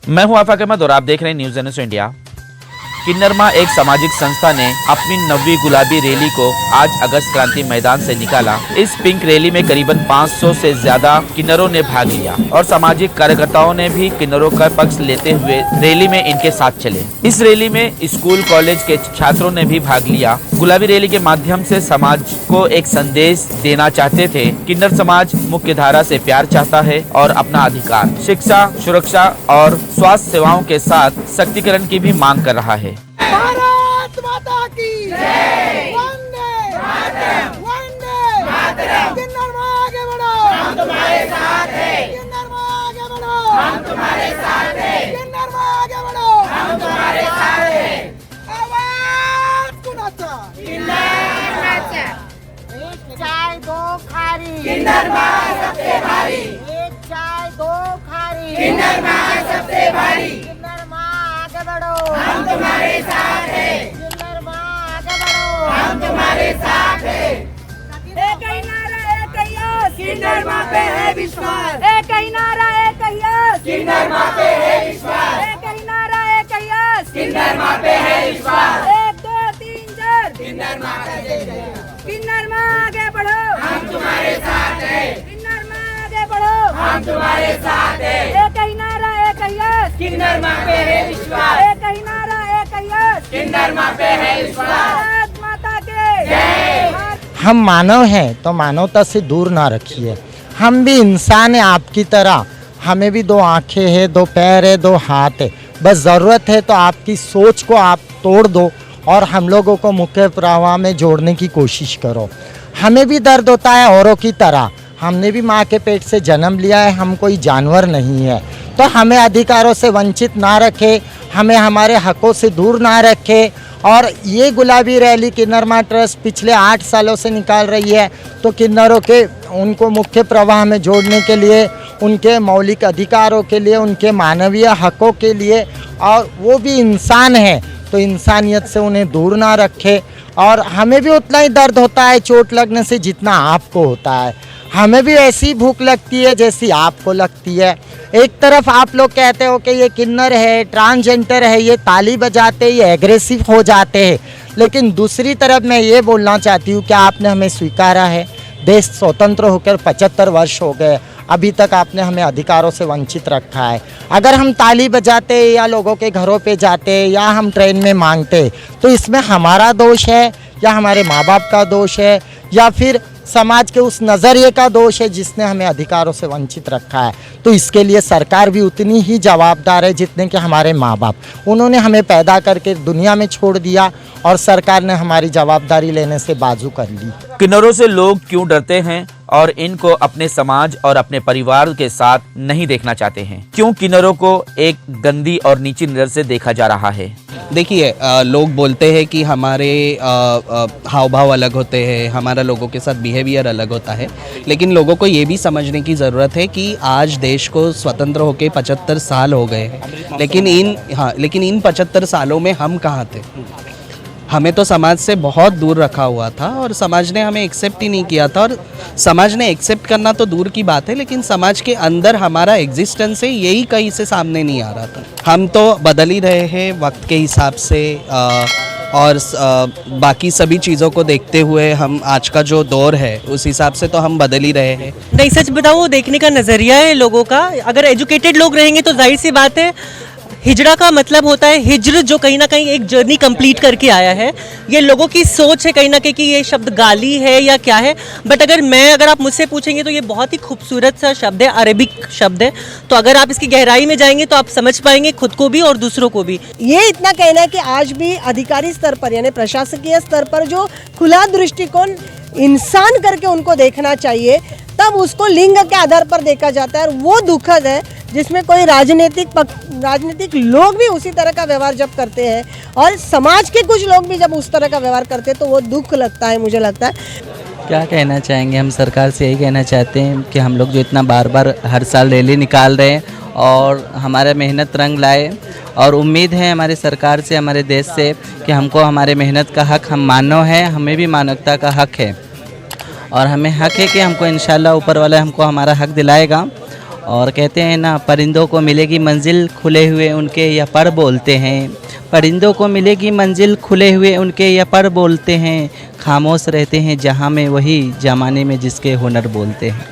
मैं हूं आफाक अहमद और आप देख रहे हैं न्यूज़ एनएस इंडिया। किन्नरमा एक सामाजिक संस्था ने अपनी 9वीं गुलाबी रैली को आज अगस्त क्रांति मैदान से निकाला। इस पिंक रैली में करीबन 500 से ज्यादा किन्नरों ने भाग लिया और सामाजिक कार्यकर्ताओं ने भी किन्नरों का पक्ष लेते हुए रैली में इनके साथ चले। इस रैली में स्कूल कॉलेज के छात्रों ने भी भाग लिया। गुलाबी रैली के माध्यम से समाज को एक संदेश देना चाहते थे। किन्नर समाज मुख्य धारा से प्यार चाहता है और अपना अधिकार, शिक्षा, सुरक्षा और स्वास्थ्य सेवाओं के साथ सशक्तिकरण की भी मांग कर रहा है। भारत माता की जय। वंदे मातरम, वंदे मातरम। किन्नरमा आगे बढ़ो, हम तुम्हारे साथ हैं। किन्नरमा आगे बढ़ो, हम तुम्हारे साथ हैं। किन्नरमा आगे बढ़ो, हम तुम्हारे साथ हैं। आवाज कुणाचा? किन्नरमाचा। एक चाय दो खारी, किन्नरमा सबसे भारी। एक चाय दो खारी, किन्नरमा सबसे भारी। किन्नरमा आगे बढ़ो, हम तुम्हारे साथ हैं। किन्नरमा आगे बढ़ो, हम तुम्हारे साथ हैं। एक ही नारा एक ही यस, किन्नरमा पे है विश्वास। एक ही नारा एक ही यस, किन्नरमा पे है विश्वास। एक ही नारा एक ही यस, किन्नरमा पे है विश्वास। 1 2 3 4 किन्नरमा का जय जय। किन्नरमा आगे बढ़ो, हम तुम्हारे साथ हैं। किन्नरमा आगे बढ़ो, हम तुम्हारे साथ हैं। एक ही नारा एक ही यस, किन्नरमा पे है विश्वास। एक ही नारा एक ही यस, किन्नरमा पे है विश्वास। भारत माता के जय। हम मानव हैं तो मानवता से दूर ना रखिए। हम भी इंसान हैं आपकी तरह। हमें भी 2 आँखें हैं, 2 पैर है, 2 हाथ है। बस ज़रूरत है तो आपकी सोच को आप तोड़ दो और हम लोगों को मुख्य प्रवाह में जोड़ने की कोशिश करो। हमें भी दर्द होता है औरों की तरह। हमने भी माँ के पेट से जन्म लिया है, हम कोई जानवर नहीं है। तो हमें अधिकारों से वंचित ना रखे, हमें हमारे हकों से दूर ना रखे। और ये गुलाबी रैली किन्नरमा ट्रस्ट पिछले 8 सालों से निकाल रही है। तो किन्नरों के उनको मुख्य प्रवाह में जोड़ने के लिए, उनके मौलिक अधिकारों के लिए, उनके मानवीय हकों के लिए, और वो भी इंसान है तो इंसानियत से उन्हें दूर ना रखे। और हमें भी उतना ही दर्द होता है चोट लगने से जितना आपको होता है। हमें भी ऐसी भूख लगती है जैसी आपको लगती है। एक तरफ आप लोग कहते हो कि ये किन्नर है, ट्रांसजेंडर है, ये ताली बजाते, ये एग्रेसिव हो जाते हैं, लेकिन दूसरी तरफ मैं ये बोलना चाहती हूँ कि आपने हमें स्वीकारा है। देश स्वतंत्र होकर 75 वर्ष हो गए, अभी तक आपने हमें अधिकारों से वंचित रखा है। अगर हम ताली बजाते या लोगों के घरों पे जाते या हम ट्रेन में मांगते तो इसमें हमारा दोष है या हमारे माँ बाप का दोष है या फिर समाज के उस नज़रिए का दोष है जिसने हमें अधिकारों से वंचित रखा है? तो इसके लिए सरकार भी उतनी ही जवाबदार है जितने कि हमारे माँ बाप। उन्होंने हमें पैदा करके दुनिया में छोड़ दिया और सरकार ने हमारी जवाबदारी लेने से बाजू कर ली। किन्नरों से लोग क्यों डरते हैं और इनको अपने समाज और अपने परिवार के साथ नहीं देखना चाहते हैं? क्यों किन्नरों को एक गंदी और नीची नज़र से देखा जा रहा है? देखिए, लोग बोलते हैं कि हमारे हाव भाव अलग होते हैं, हमारा लोगों के साथ बिहेवियर अलग होता है, लेकिन लोगों को ये भी समझने की ज़रूरत है कि आज देश को स्वतंत्र होकर 75 साल हो गए हैं, लेकिन इन 75 सालों में हम कहाँ थे? हमें तो समाज से बहुत दूर रखा हुआ था और समाज ने हमें एक्सेप्ट ही नहीं किया था। और समाज ने एक्सेप्ट करना तो दूर की बात है, लेकिन समाज के अंदर हमारा एग्जिस्टेंस है यही कहीं से सामने नहीं आ रहा था। हम तो बदल ही रहे हैं वक्त के हिसाब से, और बाकी सभी चीज़ों को देखते हुए हम आज का जो दौर है उस हिसाब से तो हम बदल ही रहे हैं। नहीं, सच बताओ, देखने का नज़रिया है लोगों का। अगर एजुकेटेड लोग रहेंगे तो जाहिर सी बात है, हिजड़ा का मतलब होता है हिजर, जो कहीं ना कहीं एक जर्नी कंप्लीट करके आया है। ये लोगों की सोच है कहीं ना कहीं कि ये शब्द गाली है या क्या है, बट अगर आप मुझसे पूछेंगे तो ये बहुत ही खूबसूरत सा शब्द है, अरेबिक शब्द है। तो अगर आप इसकी गहराई में जाएंगे तो आप समझ पाएंगे खुद को भी और दूसरों को भी। ये इतना कहना है कि आज भी अधिकारी स्तर पर यानी प्रशासकीय स्तर पर जो खुला दृष्टिकोण इंसान करके उनको देखना चाहिए, तब उसको लिंग के आधार पर देखा जाता है। और वो दुखद है जिसमें कोई राजनीतिक लोग भी उसी तरह का व्यवहार जब करते हैं और समाज के कुछ लोग भी जब उस तरह का व्यवहार करते हैं तो वो दुख लगता है, मुझे लगता है। क्या कहना चाहेंगे? हम सरकार से यही कहना चाहते हैं कि हम लोग जो इतना बार बार हर साल रैली निकाल रहे हैं और हमारा मेहनत रंग लाए, और उम्मीद है हमारे सरकार से, हमारे देश से कि हमको हमारे मेहनत का हक, हम मानव हैं, हमें भी मानवता का हक है और हमें हक है कि हमको इंशाल्लाह ऊपर वाला हमको हमारा हक दिलाएगा। और कहते हैं ना, परिंदों को मिलेगी मंजिल खुले हुए उनके या पर बोलते हैं। परिंदों को मिलेगी मंजिल खुले हुए उनके या पर बोलते हैं। खामोश रहते हैं जहाँ में वही जमाने में जिसके हुनर बोलते हैं।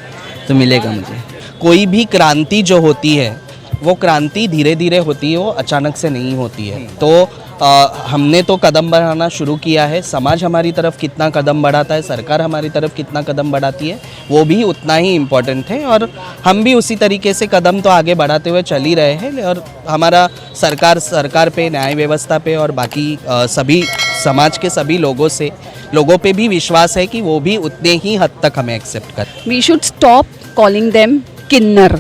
तो मिलेगा मुझे। कोई भी क्रांति जो होती है वो क्रांति धीरे धीरे होती है, वो अचानक से नहीं होती है। तो हमने तो कदम बढ़ाना शुरू किया है। समाज हमारी तरफ कितना कदम बढ़ाता है, सरकार हमारी तरफ कितना कदम बढ़ाती है, वो भी उतना ही इम्पोर्टेंट है। और हम भी उसी तरीके से कदम तो आगे बढ़ाते हुए चल ही रहे हैं। और हमारा सरकार पे, न्याय व्यवस्था पे और बाकी सभी समाज के सभी लोगों पे भी विश्वास है कि वो भी उतने ही हद तक हमें एक्सेप्ट कर। We should stop calling them kinnar.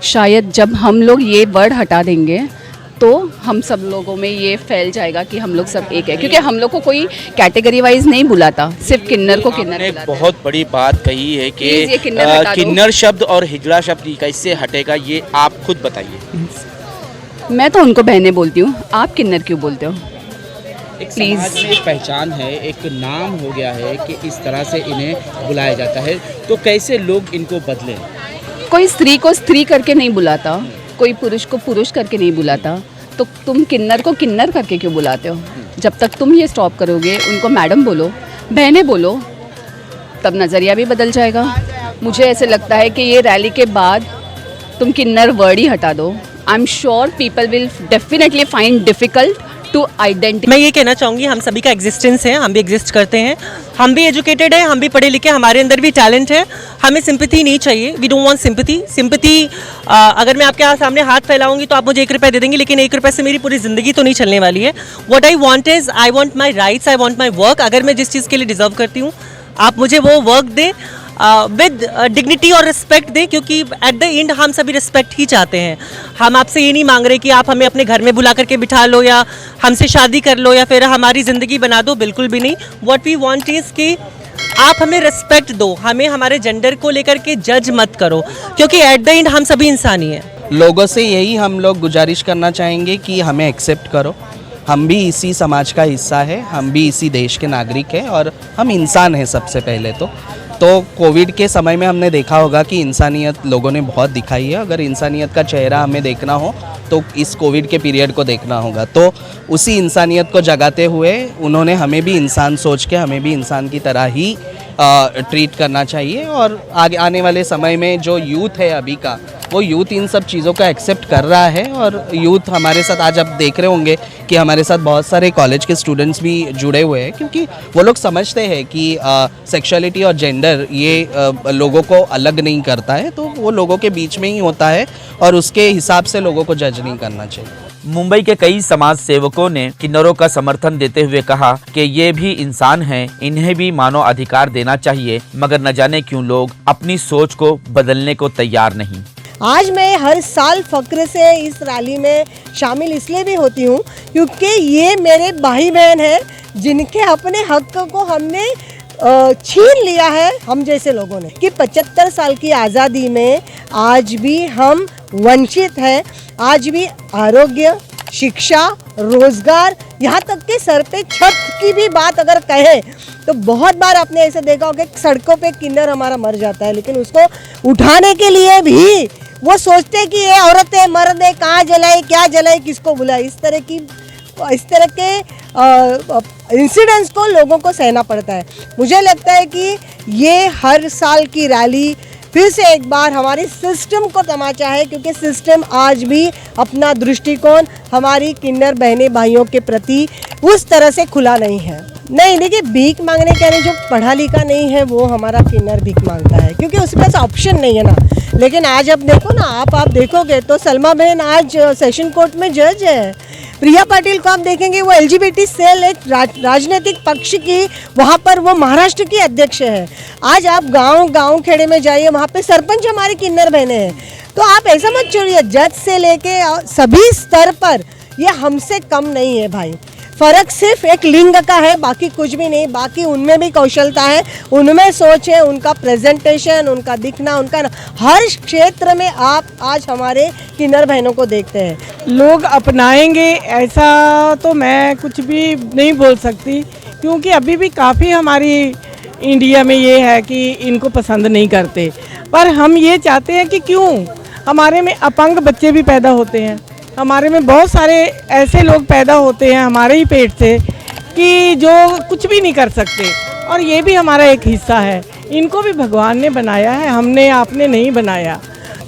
शायद जब हम लोग ये वर्ड हटा देंगे तो हम सब लोगों में ये फैल जाएगा कि हम लोग सब एक है, क्योंकि हम लोग को कोई कैटेगरी वाइज नहीं बुलाता, सिर्फ किन्नर को किन्नर आपने बुलाता है। बहुत बड़ी बात कही है कि Please ये किन्नर हटा दो। किन्नर शब्द और हिजड़ा शब्द कैसे हटेगा, ये आप खुद बताइए। मैं तो उनको बहनें बोलती हूँ, आप किन्नर क्यों बोलते हो? एक Please। समाज में एक पहचान है, एक नाम हो गया है कि इस तरह से इन्हें बुलाया जाता है, तो कैसे लोग इनको बदलें? कोई स्त्री को स्त्री करके नहीं बुलाता, कोई पुरुष को पुरुष करके नहीं बुलाता, तो तुम किन्नर को किन्नर करके क्यों बुलाते हो? जब तक तुम ये स्टॉप करोगे, उनको मैडम बोलो, बहनें बोलो, तब नज़रिया भी बदल जाएगा। मुझे ऐसे लगता है कि ये रैली के बाद तुम किन्नर वर्ड ही हटा दो। I am sure people will definitely find difficult to identify. मैं ये कहना चाहूँगी, हम सभी का एग्जिस्टेंस है, हम भी एग्जिस्ट करते हैं, हम भी एजुकेटेड हैं, हम भी पढ़े लिखे, हमारे अंदर भी टैलेंट है। हमें सिंपैथी नहीं चाहिए, वी डोंट वांट सिंपैथी। अगर मैं आपके सामने हाथ फैलाऊंगी तो आप मुझे 1 रुपया दे देंगे, लेकिन 1 रुपये से मेरी पूरी ज़िंदगी तो नहीं चलने वाली है। What I want is, I want my rights, I want my work. अगर मैं जिस चीज़ के लिए डिज़र्व करती हूँ, आप मुझे वो वर्क दें विद डिग्निटी और रिस्पेक्ट दें, क्योंकि एट द एंड हम सभी रिस्पेक्ट ही चाहते हैं। हम आपसे ये नहीं मांग रहे कि आप हमें अपने घर में बुला करके बिठा लो या हमसे शादी कर लो या फिर हमारी ज़िंदगी बना दो, बिल्कुल भी नहीं। व्हाट वी वांट इज़ कि आप हमें रिस्पेक्ट दो, हमें हमारे जेंडर को लेकर के जज मत करो, क्योंकि एट द एंड हम सभी इंसान ही हैं। लोगों से यही हम लोग गुजारिश करना चाहेंगे कि हमें एक्सेप्ट करो। हम भी इसी समाज का हिस्सा है, हम भी इसी देश के नागरिक हैं और हम इंसान हैं सबसे पहले तो कोविड के समय में हमने देखा होगा कि इंसानियत लोगों ने बहुत दिखाई है। अगर इंसानियत का चेहरा हमें देखना हो तो इस कोविड के पीरियड को देखना होगा। तो उसी इंसानियत को जगाते हुए उन्होंने हमें भी इंसान सोच के हमें भी इंसान की तरह ही ट्रीट करना चाहिए। और आगे आने वाले समय में जो यूथ है अभी का, वो यूथ इन सब चीज़ों का एक्सेप्ट कर रहा है। और यूथ हमारे साथ आज आप देख रहे होंगे कि हमारे साथ बहुत सारे कॉलेज के स्टूडेंट्स भी जुड़े हुए हैं, क्योंकि वो लोग समझते हैं कि सेक्सुअलिटी और जेंडर ये लोगों को अलग नहीं करता है, तो वो लोगों के बीच में ही होता है और उसके हिसाब से लोगों को जज नहीं करना चाहिए। मुंबई के कई समाज सेवकों ने किन्नरों का समर्थन देते हुए कहा कि ये भी इंसान हैं, इन्हें भी मानव अधिकार देना चाहिए, मगर न जाने क्यों लोग अपनी सोच को बदलने को तैयार नहीं। आज मैं हर साल फक्र से इस रैली में शामिल इसलिए भी होती हूँ क्योंकि ये मेरे भाई बहन हैं जिनके अपने हक को हमने छीन लिया है हम जैसे लोगों ने, कि 75 साल की आज़ादी में आज भी हम वंचित हैं। आज भी आरोग्य, शिक्षा, रोजगार, यहाँ तक कि सर पे छत की भी बात अगर कहें तो बहुत बार आपने ऐसे देखा होगा कि सड़कों पे किन्नर हमारा मर जाता है, लेकिन उसको उठाने के लिए भी वो सोचते हैं कि ये औरत है, मर्द है, कहाँ जलाए, क्या जलाए, किसको बुलाए। इस तरह के इंसिडेंट्स को लोगों को सहना पड़ता है। मुझे लगता है कि ये हर साल की रैली फिर से एक बार हमारे सिस्टम को तमाचा है, क्योंकि सिस्टम आज भी अपना दृष्टिकोण हमारी किन्नर बहने भाइयों के प्रति उस तरह से खुला नहीं है। नहीं, देखिए, भीख मांगने के लिए जो पढ़ा लिखा नहीं है वो हमारा किन्नर भीख मांगता है, क्योंकि उसके पास ऑप्शन नहीं है ना। लेकिन आज अब देखो ना, आप देखोगे तो सलमा बहन आज सेशन कोर्ट में जज है। प्रिया पाटिल को आप देखेंगे, वो LGBT सेल एक राजनीतिक पक्ष की, वहाँ पर वो महाराष्ट्र की अध्यक्ष है। आज आप गांव खेड़े में जाइए, वहाँ पे सरपंच हमारी किन्नर बहनें हैं। तो आप ऐसा मत छोड़िए, जज से लेके सभी स्तर पर ये हमसे कम नहीं है भाई। फ़र्क सिर्फ एक लिंग का है, बाकी कुछ भी नहीं। बाकी उनमें भी कौशलता है, उनमें सोच है, उनका प्रेजेंटेशन, उनका दिखना, उनका हर क्षेत्र में आप आज हमारे किन्नर बहनों को देखते हैं। लोग अपनाएंगे ऐसा तो मैं कुछ भी नहीं बोल सकती, क्योंकि अभी भी काफ़ी हमारी इंडिया में ये है कि इनको पसंद नहीं करते। पर हम ये चाहते हैं कि क्यों हमारे में अपंग बच्चे भी पैदा होते हैं, हमारे में बहुत सारे ऐसे लोग पैदा होते हैं हमारे ही पेट से कि जो कुछ भी नहीं कर सकते, और ये भी हमारा एक हिस्सा है। इनको भी भगवान ने बनाया है, हमने आपने नहीं बनाया।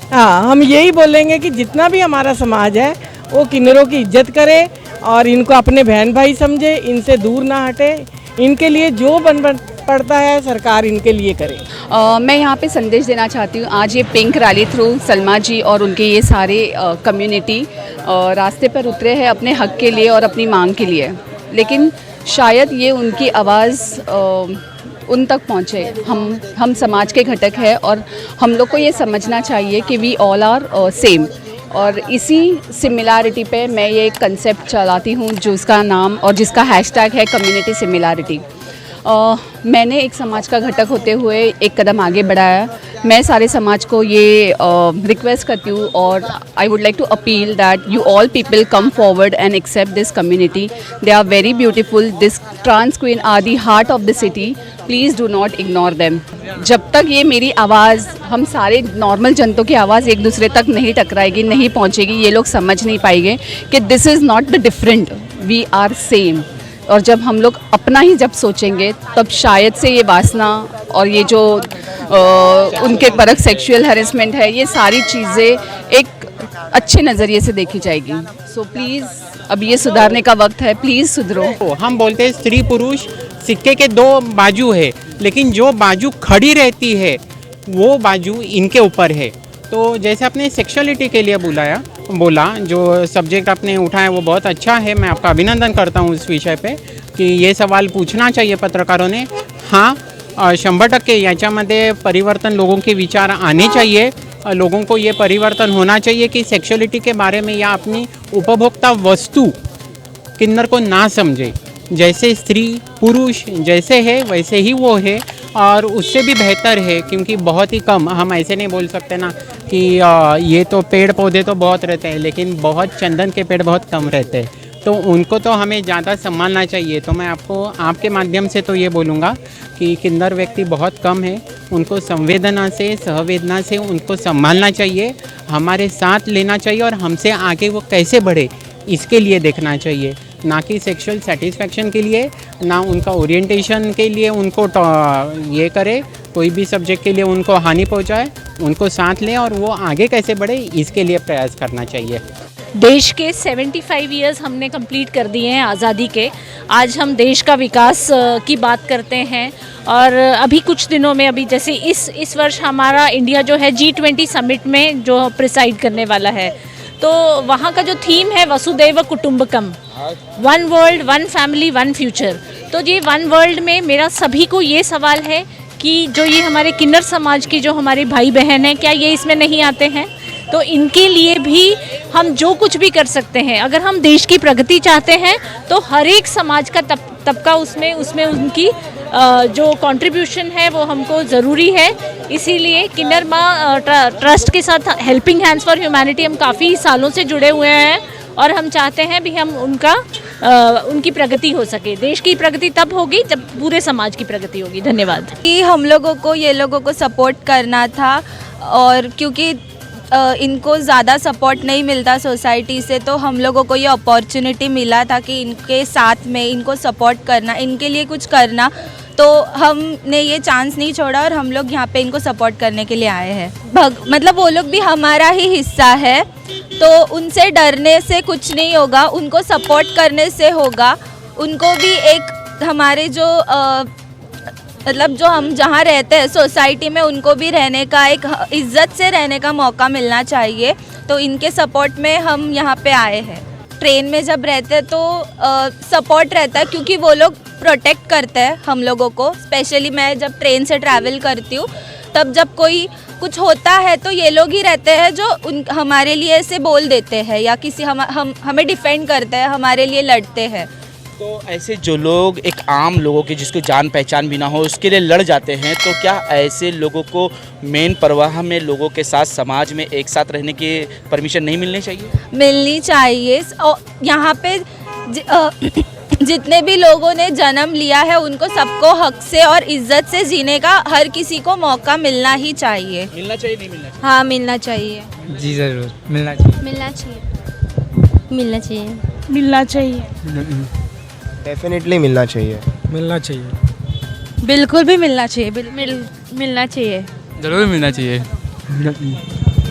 हाँ, हम यही बोलेंगे कि जितना भी हमारा समाज है वो किन्नरों की इज्जत करे और इनको अपने बहन भाई समझे, इनसे दूर ना हटे। इनके लिए जो बन पड़ता है सरकार इनके लिए करे। मैं यहाँ पे संदेश देना चाहती हूँ। आज ये पिंक रैली थ्रू सलमा जी और उनके ये सारे कम्युनिटी रास्ते पर उतरे हैं अपने हक के लिए और अपनी मांग के लिए, लेकिन शायद ये उनकी आवाज़ उन तक पहुँचे। हम समाज के घटक हैं और हम लोग को ये समझना चाहिए कि वी ऑल आर सेम, और इसी सिमिलैरिटी पे मैं ये एक कंसेप्ट चलाती हूँ जिसका नाम और जिसका हैशटैग है कम्युनिटी सिमिलैरिटी। मैंने एक समाज का घटक होते हुए एक कदम आगे बढ़ाया। मैं सारे समाज को ये रिक्वेस्ट करती हूँ और I would like to appeal that you all people come forward and accept this community. They are very beautiful. This trans queen are the heart of the city. Please do not ignore them. जब तक ये मेरी आवाज़, हम सारे normal जनता की आवाज़ एक दूसरे तक नहीं टकराएगी, नहीं पहुँचेगी, ये लोग समझ नहीं पाएंगे कि this is not the different, we are same. और जब हम लोग अपना ही जब सोचेंगे तब शायद से ये वासना और ये जो उनके परक सेक्सुअल हैरेसमेंट है, ये सारी चीज़ें एक अच्छे नज़रिए से देखी जाएगी। सो प्लीज़ अब ये सुधारने का वक्त है, प्लीज़ सुधरो। हम बोलते हैं स्त्री पुरुष सिक्के के दो बाजू है, लेकिन जो बाजू खड़ी रहती है वो बाजू इनके ऊपर है। तो जैसे आपने सेक्सुअलिटी के लिए बोला, जो सब्जेक्ट आपने उठाया वो बहुत अच्छा है। मैं आपका अभिनंदन करता हूँ इस विषय पे कि ये सवाल पूछना चाहिए पत्रकारों ने। हाँ, 100% याच्यामध्ये परिवर्तन, लोगों के विचार आने चाहिए। लोगों को ये परिवर्तन होना चाहिए कि सेक्सुअलिटी के बारे में या अपनी उपभोक्ता वस्तु किन्नर को ना समझे। जैसे स्त्री पुरुष जैसे है वैसे ही वो है, और उससे भी बेहतर है, क्योंकि बहुत ही कम, हम ऐसे नहीं बोल सकते ना कि ये तो पेड़ पौधे तो बहुत रहते हैं लेकिन बहुत चंदन के पेड़ बहुत कम रहते हैं, तो उनको तो हमें ज़्यादा संभालना चाहिए। तो मैं आपको आपके माध्यम से तो ये बोलूँगा कि किन्नर व्यक्ति बहुत कम है, उनको संवेदना से, सहवेदना से उनको संभालना चाहिए, हमारे साथ लेना चाहिए और हमसे आगे वो कैसे बढ़े इसके लिए देखना चाहिए, ना कि सेक्सुअल सेटिस्फैक्शन के लिए, ना उनका ओरिएंटेशन के लिए उनको ये करे, कोई भी सब्जेक्ट के लिए उनको हानि पहुंचाए। उनको साथ लें और वो आगे कैसे बढ़े इसके लिए प्रयास करना चाहिए। देश के 75 ईयर्स हमने कंप्लीट कर दिए हैं आज़ादी के। आज हम देश का विकास की बात करते हैं, और अभी कुछ दिनों में, अभी जैसे इस वर्ष हमारा इंडिया जो है G20 समिट में जो प्रिसाइड करने वाला है, तो वहाँ का जो थीम है Vasudhaiva Kutumbakam, one world, one family, one future. तो ये वन वर्ल्ड में मेरा सभी को ये सवाल है कि जो ये हमारे किन्नर समाज के जो हमारे भाई बहन हैं, क्या ये इसमें नहीं आते हैं? तो इनके लिए भी हम जो कुछ भी कर सकते हैं। अगर हम देश की प्रगति चाहते हैं तो हर एक समाज का तबका उसमें उनकी जो कंट्रीब्यूशन है वो हमको ज़रूरी है। इसीलिए किन्नर माँ ट्रस्ट के साथ हेल्पिंग हैंड्स फॉर ह्यूमैनिटी हम काफ़ी सालों से जुड़े हुए हैं, और हम चाहते हैं भी हम उनकी प्रगति हो सके। देश की प्रगति तब होगी जब पूरे समाज की प्रगति होगी। धन्यवाद। कि हम लोगों को ये लोगों को सपोर्ट करना था, और क्योंकि इनको ज़्यादा सपोर्ट नहीं मिलता सोसाइटी से, तो हम लोगों को ये अपॉर्चुनिटी मिला था कि इनके साथ में इनको सपोर्ट करना, इनके लिए कुछ करना। तो हमने ये चांस नहीं छोड़ा और हम लोग यहाँ पे इनको सपोर्ट करने के लिए आए हैं। मतलब वो लोग भी हमारा ही हिस्सा है, तो उनसे डरने से कुछ नहीं होगा, उनको सपोर्ट करने से होगा। उनको भी एक हमारे जो मतलब जो हम जहाँ रहते हैं सोसाइटी में, उनको भी रहने का, एक इज्जत से रहने का मौका मिलना चाहिए। तो इनके सपोर्ट में हम यहाँ पे आए हैं। ट्रेन में जब रहते हैं तो सपोर्ट रहता है, क्योंकि वो लोग प्रोटेक्ट करते हैं हम लोगों को। स्पेशली मैं जब ट्रेन से ट्रैवल करती हूँ, तब जब कोई कुछ होता है तो ये लोग ही रहते हैं जो हमारे लिए ऐसे बोल देते हैं, या किसी हमें डिफेंड करते हैं, हमारे लिए लड़ते हैं। तो ऐसे जो लोग एक आम लोगों की जिसको जान पहचान भी ना हो उसके लिए लड़ जाते हैं, तो क्या ऐसे लोगों को मेन प्रवाह में लोगों के साथ समाज में एक साथ रहने की परमिशन नहीं मिलनी चाहिए? मिलनी चाहिए। यहाँ पे जितने भी लोगों ने जन्म लिया है उनको सबको हक से और इज्जत से जीने का हर किसी को मौका मिलना ही चाहिए। मिलना चाहिए नहीं मिलना चाहिए? हाँ, मिलना चाहिए। जी ज़रूर मिलना चाहिए। मिलना चाहिए। मिलना चाहिए। मिलना चाहिए। डेफिनेटली मिलना चाहिए। मिलना चाहिए। बिल्कुल भी मिलना चाहिए। मिलना चाहिए। ज़रूर मिलना चाहिए।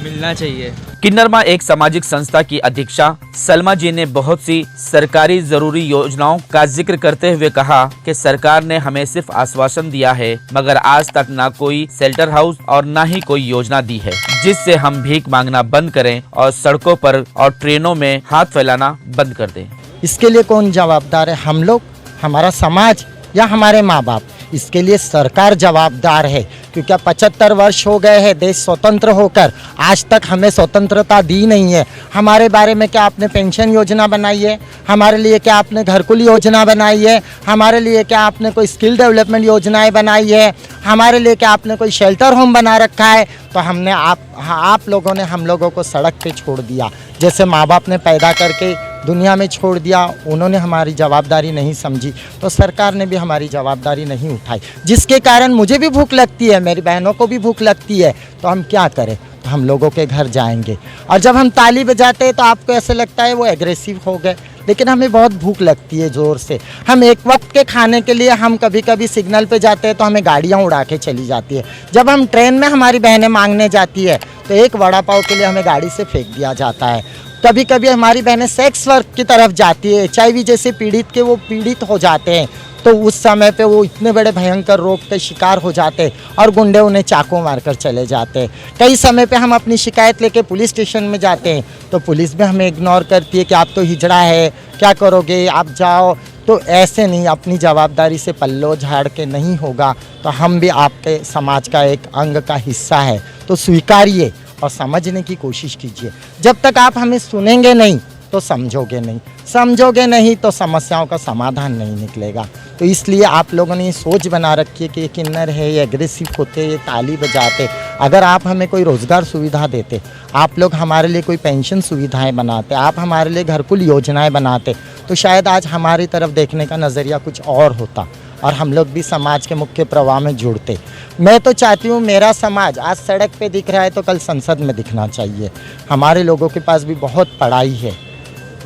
मिलना चाहिए। किन्नरमा एक सामाजिक संस्था की अध्यक्षा सलमा जी ने बहुत सी सरकारी जरूरी योजनाओं का जिक्र करते हुए कहा कि सरकार ने हमें सिर्फ आश्वासन दिया है, मगर आज तक ना कोई शेल्टर हाउस और ना ही कोई योजना दी है, जिससे हम भीख मांगना बंद करें और सड़कों पर और ट्रेनों में हाथ फैलाना बंद कर दें। इसके लिए कौन जवाबदार है? हम लोग, हमारा समाज या हमारे माँ बाप? इसके लिए सरकार जवाबदार है, क्योंकि 75 वर्ष हो गए हैं देश स्वतंत्र होकर, आज तक हमें स्वतंत्रता दी नहीं है। हमारे बारे में क्या आपने पेंशन योजना बनाई है? हमारे लिए क्या आपने घरकुल योजना बनाई है? हमारे लिए क्या आपने कोई स्किल डेवलपमेंट योजनाएं बनाई है? हमारे लिए क्या आपने कोई शेल्टर होम बना रखा है? तो हमने आप लोगों ने हम लोगों को सड़क पे छोड़ दिया। जैसे माँ बाप ने पैदा करके दुनिया में छोड़ दिया, उन्होंने हमारी जवाबदारी नहीं समझी, तो सरकार ने भी हमारी जवाबदारी नहीं उठाई, जिसके कारण मुझे भी भूख लगती है, मेरी बहनों को भी भूख लगती है। तो हम क्या करें? तो हम लोगों के घर जाएंगे, और जब हम ताली बजाते हैं तो आपको ऐसे लगता है वो एग्रेसिव हो गए, लेकिन हमें बहुत भूख लगती है ज़ोर से। हम एक वक्त के खाने के लिए हम कभी कभी सिग्नल पे जाते हैं तो हमें गाड़ियाँ उड़ा के चली जाती है। जब हम ट्रेन में हमारी बहनें मांगने जाती है तो एक वड़ा पाव के लिए हमें गाड़ी से फेंक दिया जाता है। कभी कभी हमारी बहनें सेक्स वर्क की तरफ जाती है, HIV जैसे पीड़ित के वो पीड़ित हो जाते हैं, तो उस समय पे वो इतने बड़े भयंकर रोग के शिकार हो जाते हैं और गुंडे उन्हें चाकू मारकर चले जाते हैं। कई समय पे हम अपनी शिकायत लेके पुलिस स्टेशन में जाते हैं तो पुलिस भी हमें इग्नोर करती है कि आप तो हिजड़ा है, क्या करोगे, आप जाओ। तो ऐसे नहीं, अपनी जवाबदारी से पल्लो झाड़ के नहीं होगा। तो हम भी आपके समाज का एक अंग का हिस्सा है, तो स्वीकारिए और समझने की कोशिश कीजिए। जब तक आप हमें सुनेंगे नहीं तो समझोगे नहीं, समझोगे नहीं तो समस्याओं का समाधान नहीं निकलेगा। तो इसलिए आप लोगों ने ये सोच बना रखी है कि ये किन्नर है, ये एग्रेसिव होते, ये ताली बजाते। अगर आप हमें कोई रोज़गार सुविधा देते, आप लोग हमारे लिए कोई पेंशन सुविधाएं बनाते, आप हमारे लिए घरकुल योजनाएं बनाते, तो शायद आज हमारी तरफ देखने का नज़रिया कुछ और होता और हम लोग भी समाज के मुख्य प्रवाह में जुड़ते। मैं तो चाहती हूँ मेरा समाज आज सड़क पे दिख रहा है तो कल संसद में दिखना चाहिए। हमारे लोगों के पास भी बहुत पढ़ाई है,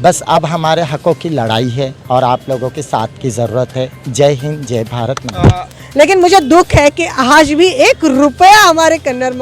बस अब हमारे हकों की लड़ाई है और आप लोगों के साथ की ज़रूरत है। जय हिंद, जय भारत। लेकिन मुझे दुख है कि आज भी 1 रुपया हमारे किन्नर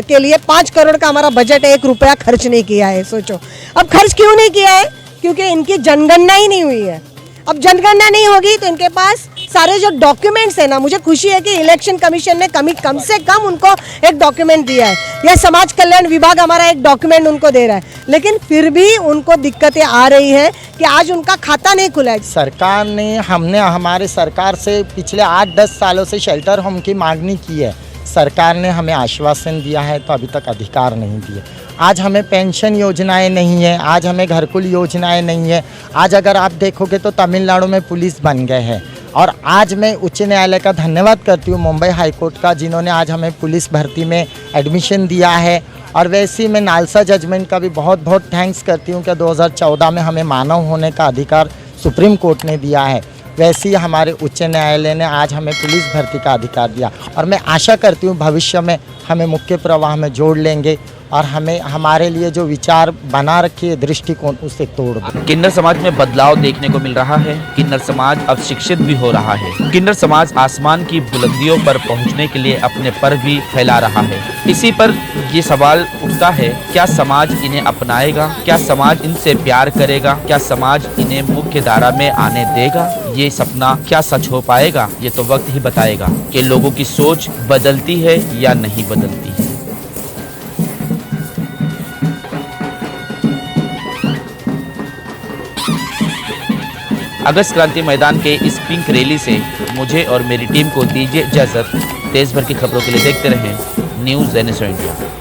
के लिए 5 करोड़ का हमारा बजट है, 1 रुपया खर्च नहीं किया है। सोचो अब खर्च क्यों नहीं किया है? क्योंकि इनकी जनगणना ही नहीं हुई है। अब जनगणना नहीं होगी तो इनके पास सारे जो डॉक्यूमेंट्स है ना, मुझे खुशी है कि इलेक्शन कमीशन ने कम से कम उनको एक डॉक्यूमेंट दिया है, या समाज कल्याण विभाग हमारा एक डॉक्यूमेंट उनको दे रहा है, लेकिन फिर भी उनको दिक्कतें आ रही है कि आज उनका खाता नहीं खुला है। सरकार ने, हमने हमारे सरकार से पिछले 8-10 सालों से शेल्टर होम की मांगनी की है। सरकार ने हमें आश्वासन दिया है तो अभी तक अधिकार नहीं दिए। आज हमें पेंशन योजनाएं नहीं है, आज हमें घरकुल योजनाएं नहीं है। आज अगर आप देखोगे तो तमिलनाडु में पुलिस बन गए हैं। और आज मैं उच्च न्यायालय का धन्यवाद करती हूँ, मुंबई हाई कोर्ट का, जिन्होंने आज हमें पुलिस भर्ती में एडमिशन दिया है। और वैसे ही मैं नालसा जजमेंट का भी बहुत बहुत थैंक्स करती हूँ कि 2014 में हमें मानव होने का अधिकार सुप्रीम कोर्ट ने दिया है। वैसे ही हमारे उच्च न्यायालय ने आज हमें पुलिस भर्ती का अधिकार दिया, और मैं आशा करती हूँ भविष्य में हमें मुख्य प्रवाह में जोड़ लेंगे और हमें हमारे लिए जो विचार बना रखी है दृष्टिकोण उसे तोड़ दो। किन्नर समाज में बदलाव देखने को मिल रहा है। किन्नर समाज अब शिक्षित भी हो रहा है। किन्नर समाज आसमान की बुलंदियों पर पहुंचने के लिए अपने पर भी फैला रहा है। इसी पर ये सवाल उठता है, क्या समाज इन्हें अपनाएगा? क्या समाज इनसे प्यार करेगा? क्या समाज इन्हें मुख्य धारा में आने देगा? ये सपना क्या सच हो पाएगा? ये तो वक्त ही बताएगा कि लोगों की सोच बदलती है या नहीं बदलती है। अगस्त क्रांति मैदान के इस पिंक रैली से मुझे और मेरी टीम को दीजिए इजाजत। देश भर की खबरों के लिए देखते रहें न्यूज़ NSO इंडिया।